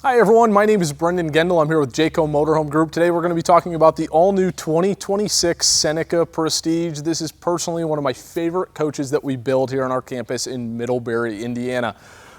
Hi everyone, my name is Brendon Gendel. I'm here with Jayco Motorhome Group. Today we're going to be talking about the all-new 2026 Seneca Prestige. This is personally one of my favorite coaches that we build here on our campus in Middlebury, Indiana.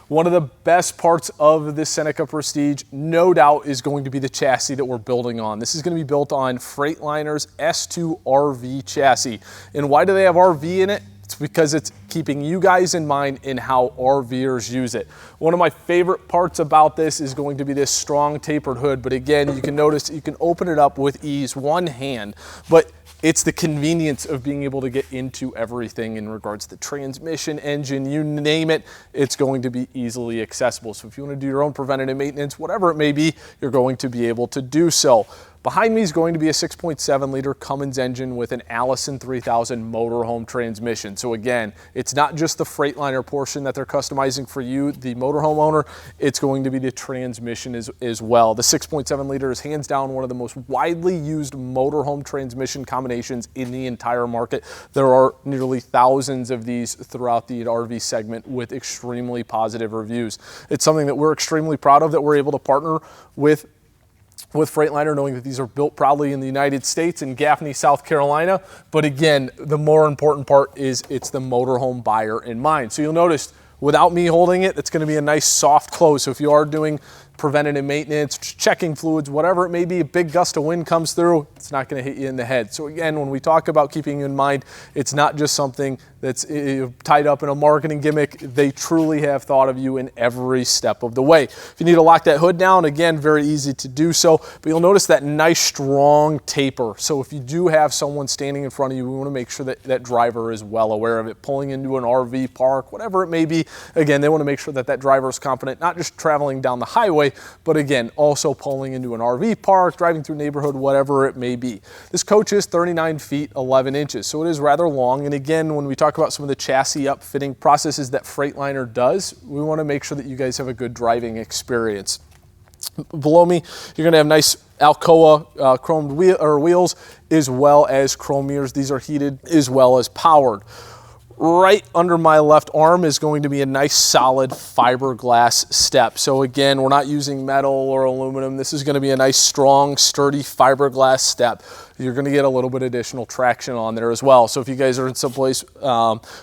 One of the best parts of this Seneca Prestige, no doubt, is going to be the chassis that we're building on. This is going to be built on Freightliner's S2RV chassis. And why do they have RV in it? It's because it's keeping you guys in mind in how RVers use it. One of my favorite parts about this is going to be this strong tapered hood, but again, you can notice you can open it up with ease, one hand, but it's the convenience of being able to get into everything in regards to transmission, engine, you name it, it's going to be easily accessible. So if you want to do your own preventative maintenance, whatever it may be, you're going to be able to do so. Behind me is going to be a 6.7 liter Cummins engine with an Allison 3000 motorhome transmission. So again, it's not just the Freightliner portion that they're customizing for you, the motorhome owner, it's going to be the transmission as well. The 6.7 liter is hands down one of the most widely used motorhome transmission combinations in the entire market. There are nearly thousands of these throughout the RV segment with extremely positive reviews. It's something that we're extremely proud of, that we're able to partner with Freightliner, knowing that these are built proudly in the United States in Gaffney, South Carolina. But again, the more important part is it's the motorhome buyer in mind. So you'll notice without me holding it, it's going to be a nice soft close. So if you are doing preventative maintenance, checking fluids, whatever it may be, a big gust of wind comes through, it's not going to hit you in the head. So again, when we talk about keeping you in mind, it's not just something that's tied up in a marketing gimmick. They truly have thought of you in every step of the way. If you need to lock that hood down, again, very easy to do so, but you'll notice that nice strong taper. So if you do have someone standing in front of you, we want to make sure that that driver is well aware of it. Pulling into an RV park, whatever it may be, again, they want to make sure that that driver is confident, not just traveling down the highway, but again, also pulling into an RV park, driving through neighborhood, whatever it may be. This coach is 39 feet, 11 inches, so it is rather long. And again, when we talk about some of the chassis upfitting processes that Freightliner does, we want to make sure that you guys have a good driving experience. Below me, you're going to have nice Alcoa chromed wheels, as well as chrome mirrors. These are heated as well as powered. Right under my left arm is going to be a nice solid fiberglass step. So again, we're not using metal or aluminum. This is going to be a nice strong, sturdy fiberglass step. You're going to get a little bit additional traction on there as well. So if you guys are in someplace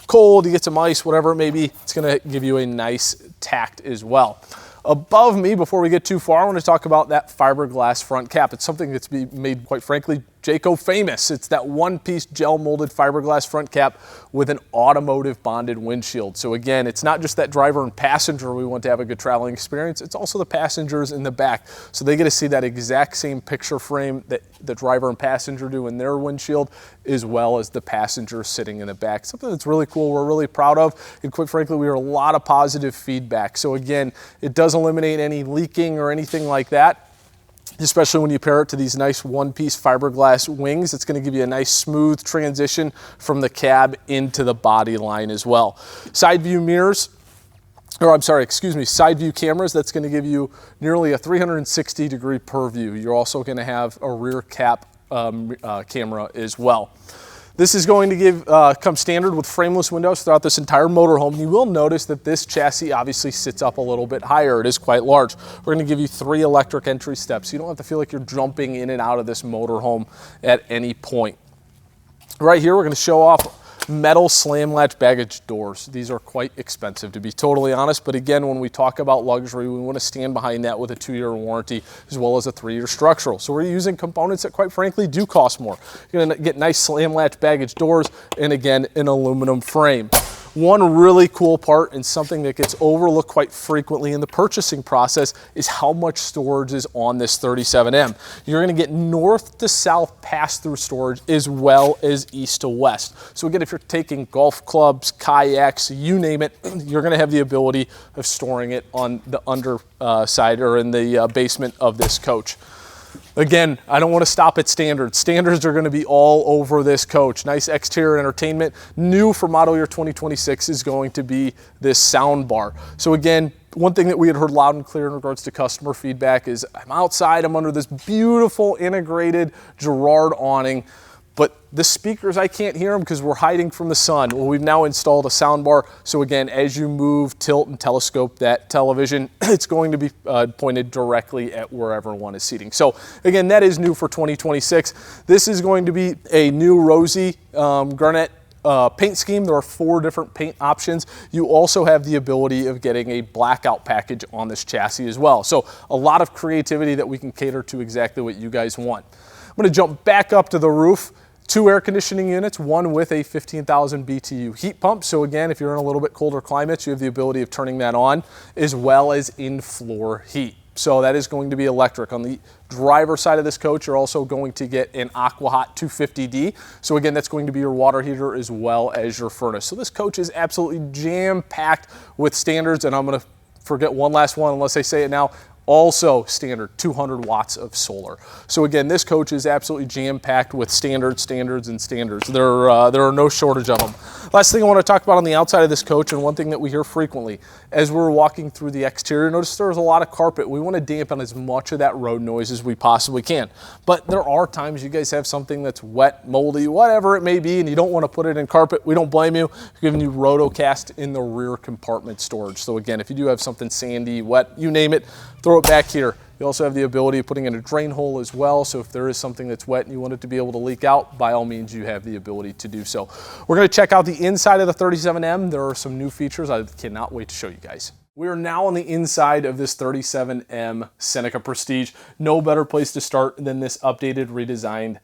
cold, you get some ice, whatever it may be, it's going to give you a nice tact as well. Above me, before we get too far, I want to talk about that fiberglass front cap. It's something that's made, quite frankly, Jayco famous. It's that one-piece gel-molded fiberglass front cap with an automotive bonded windshield. So again, it's not just that driver and passenger we want to have a good traveling experience, it's also the passengers in the back. So they get to see that exact same picture frame that the driver and passenger do in their windshield, as well as the passenger sitting in the back. Something that's really cool, we're really proud of, and quite frankly, we hear a lot of positive feedback. So again, it does eliminate any leaking or anything like that, especially when you pair it to these nice one-piece fiberglass wings. It's going to give you a nice smooth transition from the cab into the body line as well. Side view mirrors, side view cameras, that's going to give you nearly a 360-degree purview. You're also going to have a rear cap camera as well. This is going to come standard with frameless windows throughout this entire motorhome. You will notice that this chassis obviously sits up a little bit higher. It is quite large. We're going to give you 3 electric entry steps. You don't have to feel like you're jumping in and out of this motorhome at any point. Right here, we're going to show off metal slam latch baggage doors. These are quite expensive, to be totally honest, but again, when we talk about luxury, we want to stand behind that with a 2-year warranty as well as a 3-year structural. So we're using components that quite frankly do cost more. You're going to get nice slam latch baggage doors and again an aluminum frame. One really cool part, and something that gets overlooked quite frequently in the purchasing process, is how much storage is on this 37M. You're going to get north to south pass-through storage as well as east to west. So again, if you're taking golf clubs, kayaks, you name it, you're going to have the ability of storing it on the underside or in the basement of this coach. Again, I don't want to stop at standards. Standards are going to be all over this coach. Nice exterior entertainment. New for model year 2026 is going to be this sound bar. So again, one thing that we had heard loud and clear in regards to customer feedback is, I'm outside, I'm under this beautiful integrated Girard awning. But the speakers, I can't hear them because we're hiding from the sun. Well, we've now installed a sound bar. So again, as you move, tilt, and telescope that television, it's going to be pointed directly at wherever one is seating. So again, that is new for 2026. This is going to be a new rosy garnet paint scheme. There are 4 different paint options. You also have the ability of getting a blackout package on this chassis as well. So a lot of creativity that we can cater to exactly what you guys want. I'm going to jump back up to the roof. 2 air conditioning units, one with a 15,000 BTU heat pump. So again, if you're in a little bit colder climates, you have the ability of turning that on, as well as in-floor heat. So that is going to be electric. On the driver's side of this coach, you're also going to get an AquaHot 250D. So again, that's going to be your water heater as well as your furnace. So this coach is absolutely jam-packed with standards, and I'm going to forget one last one unless I say it now. Also standard 200 watts of solar. So again, this coach is absolutely jam-packed with standards. There are no shortage of them. Last thing I want to talk about on the outside of this coach, and one thing that we hear frequently as we're walking through the exterior, notice there's a lot of carpet. We want to dampen as much of that road noise as we possibly can. But there are times you guys have something that's wet, moldy, whatever it may be, and you don't want to put it in carpet. We don't blame you. We're giving you rotocast in the rear compartment storage. So again, if you do have something sandy, wet, you name it, throw it back here. You also have the ability of putting in a drain hole as well. So if there is something that's wet and you want it to be able to leak out, by all means, you have the ability to do so. We're going to check out the inside of the 37M. There are some new features. I cannot wait to show you guys. We are now on the inside of this 37M Seneca Prestige. No better place to start than this updated, redesigned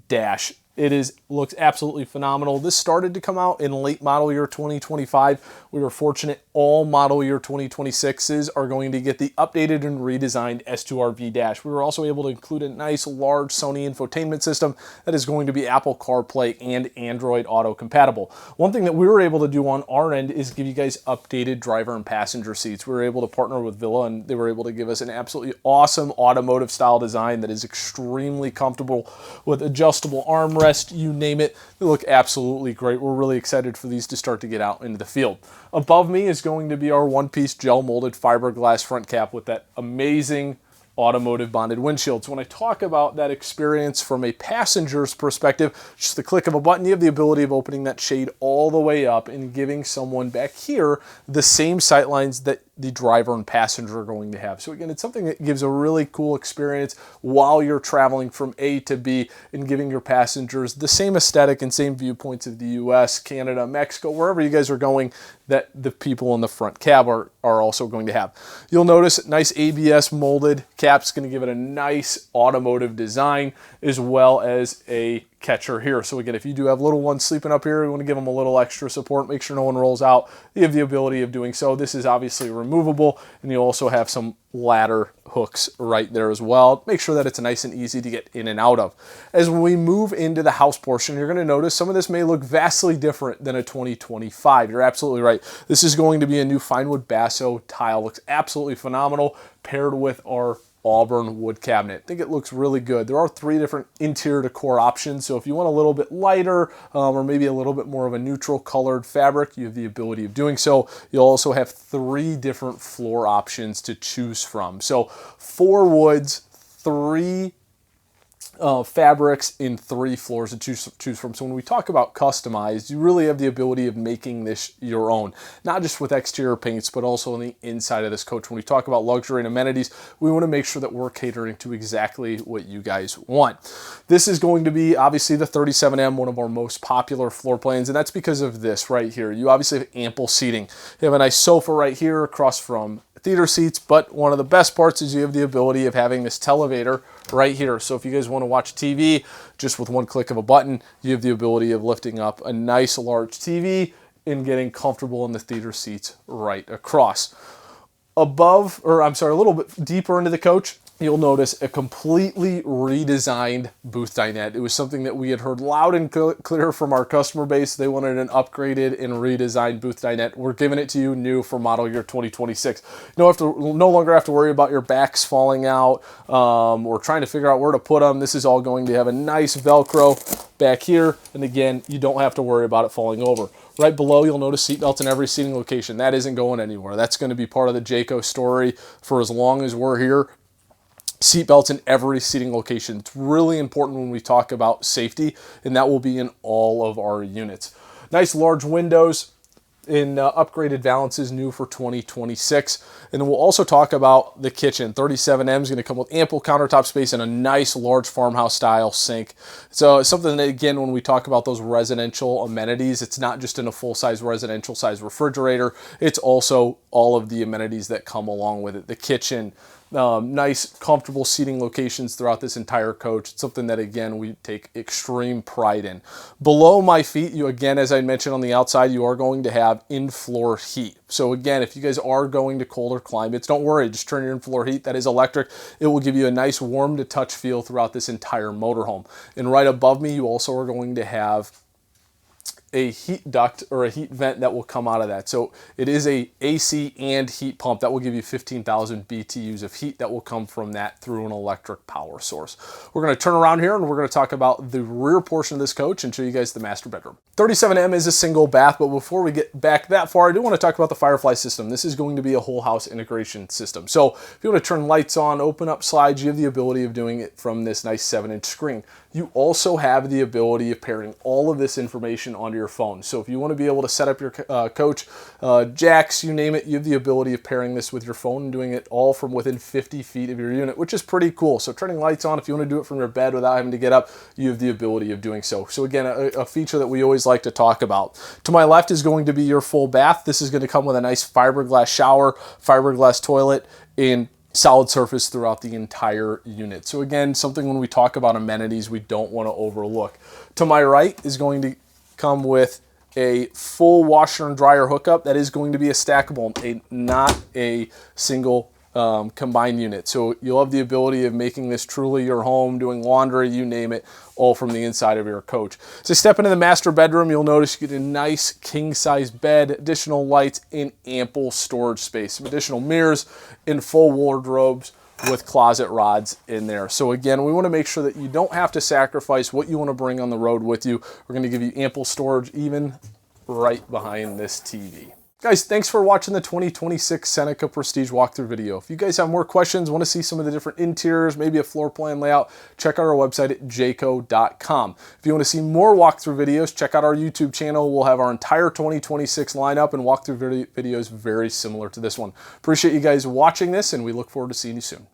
dash. It looks absolutely phenomenal. This started to come out in late model year 2025. We were fortunate all model year 2026s are going to get the updated and redesigned S2RV dash. We were also able to include a nice large Sony infotainment system that is going to be Apple CarPlay and Android Auto compatible. One thing that we were able to do on our end is give you guys updated driver and passenger seats. We were able to partner with Villa, and they were able to give us an absolutely awesome automotive style design that is extremely comfortable with adjustable armrest, you name it. They look absolutely great. We're really excited for these to start to get out into the field. Above me is going to be our one-piece gel molded fiberglass front cap with that amazing automotive bonded windshield. So when I talk about that experience from a passenger's perspective, just the click of a button, you have the ability of opening that shade all the way up and giving someone back here the same sight lines that the driver and passenger are going to have. So again, it's something that gives a really cool experience while you're traveling from A to B and giving your passengers the same aesthetic and same viewpoints of the US, Canada, Mexico, wherever you guys are going, that the people in the front cab are also going to have. You'll notice nice ABS molded cap's going to give it a nice automotive design, as well as a catcher here. So again, if you do have little ones sleeping up here, you want to give them a little extra support, make sure no one rolls out, you have the ability of doing so. This is obviously removable, and you also have some ladder hooks right there as well. Make sure that it's nice and easy to get in and out of. As we move into the house portion, you're going to notice some of this may look vastly different than a 2025. You're absolutely right. This is going to be a new Finewood Basso tile. Looks absolutely phenomenal, paired with our Auburn wood cabinet. I think it looks really good. There are 3 different interior decor options, so if you want a little bit lighter or maybe a little bit more of a neutral colored fabric, you have the ability of doing so. You'll also have 3 different floor options to choose from. So 4 woods, 3 fabrics in 3 floors to choose from. So when we talk about customized, you really have the ability of making this your own, not just with exterior paints, but also on the inside of this coach. When we talk about luxury and amenities, we want to make sure that we're catering to exactly what you guys want. This is going to be obviously the 37M, one of our most popular floor plans, and that's because of this right here. You obviously have ample seating. You have a nice sofa right here across from theater seats, but one of the best parts is you have the ability of having this televator right here. So if you guys want to watch TV just with one click of a button, you have the ability of lifting up a nice large TV and getting comfortable in the theater seats right across. Above, or I'm sorry, a little bit deeper into the coach, you'll notice a completely redesigned booth dinette. It was something that we had heard loud and clear from our customer base. They wanted an upgraded and redesigned booth dinette. We're giving it to you new for model year 2026. You no longer have to worry about your backs falling out or trying to figure out where to put them. This is all going to have a nice Velcro back here. And again, you don't have to worry about it falling over. Right below, you'll notice seatbelts in every seating location. That isn't going anywhere. That's going to be part of the Jayco story for as long as we're here. seat belts in every seating location. It's really important when we talk about safety, and that will be in all of our units. Nice large windows in upgraded valances, new for 2026. And then we'll also talk about the kitchen. 37M is going to come with ample countertop space and a nice large farmhouse style sink. So it's something that, again, when we talk about those residential amenities, it's not just in a full-size residential size refrigerator, it's also all of the amenities that come along with it. The kitchen, nice, comfortable seating locations throughout this entire coach. It's something that, again, we take extreme pride in. Below my feet, you, again, as I mentioned on the outside, you are going to have in-floor heat. So again, if you guys are going to colder climates, don't worry, just turn your in-floor heat. That is electric. It will give you a nice warm to touch feel throughout this entire motorhome. And right above me, you also are going to have a heat duct or a heat vent that will come out of that. So it is a AC and heat pump that will give you 15,000 BTUs of heat that will come from that through an electric power source. We're going to turn around here and we're going to talk about the rear portion of this coach and show you guys the master bedroom. 37M is a single bath, but before we get back that far, I do want to talk about the Firefly system. This is going to be a whole house integration system. So if you want to turn lights on, open up slides, you have the ability of doing it from this nice 7-inch screen. You also have the ability of pairing all of this information onto your phone. So if you want to be able to set up your coach, jacks, you name it, you have the ability of pairing this with your phone and doing it all from within 50 feet of your unit, which is pretty cool. So turning lights on, if you want to do it from your bed without having to get up, you have the ability of doing so. So again, a feature that we always like to talk about. To my left is going to be your full bath. This is going to come with a nice fiberglass shower, fiberglass toilet, and solid surface throughout the entire unit. So again, something when we talk about amenities we don't want to overlook. To my right is going to come with a full washer and dryer hookup that is going to be a stackable, not a single combined unit. So you'll have the ability of making this truly your home, doing laundry, you name it, all from the inside of your coach. So step into the master bedroom, you'll notice you get a nice king size bed, additional lights, and ample storage space. Some additional mirrors and full wardrobes with closet rods in there. So again, we want to make sure that you don't have to sacrifice what you want to bring on the road with you. We're going to give you ample storage even right behind this TV. Guys, thanks for watching the 2026 Seneca Prestige walkthrough video. If you guys have more questions, want to see some of the different interiors, maybe a floor plan layout, check out our website at jayco.com. If you want to see more walkthrough videos, check out our YouTube channel. We'll have our entire 2026 lineup and walkthrough videos very similar to this one. Appreciate you guys watching this, and we look forward to seeing you soon.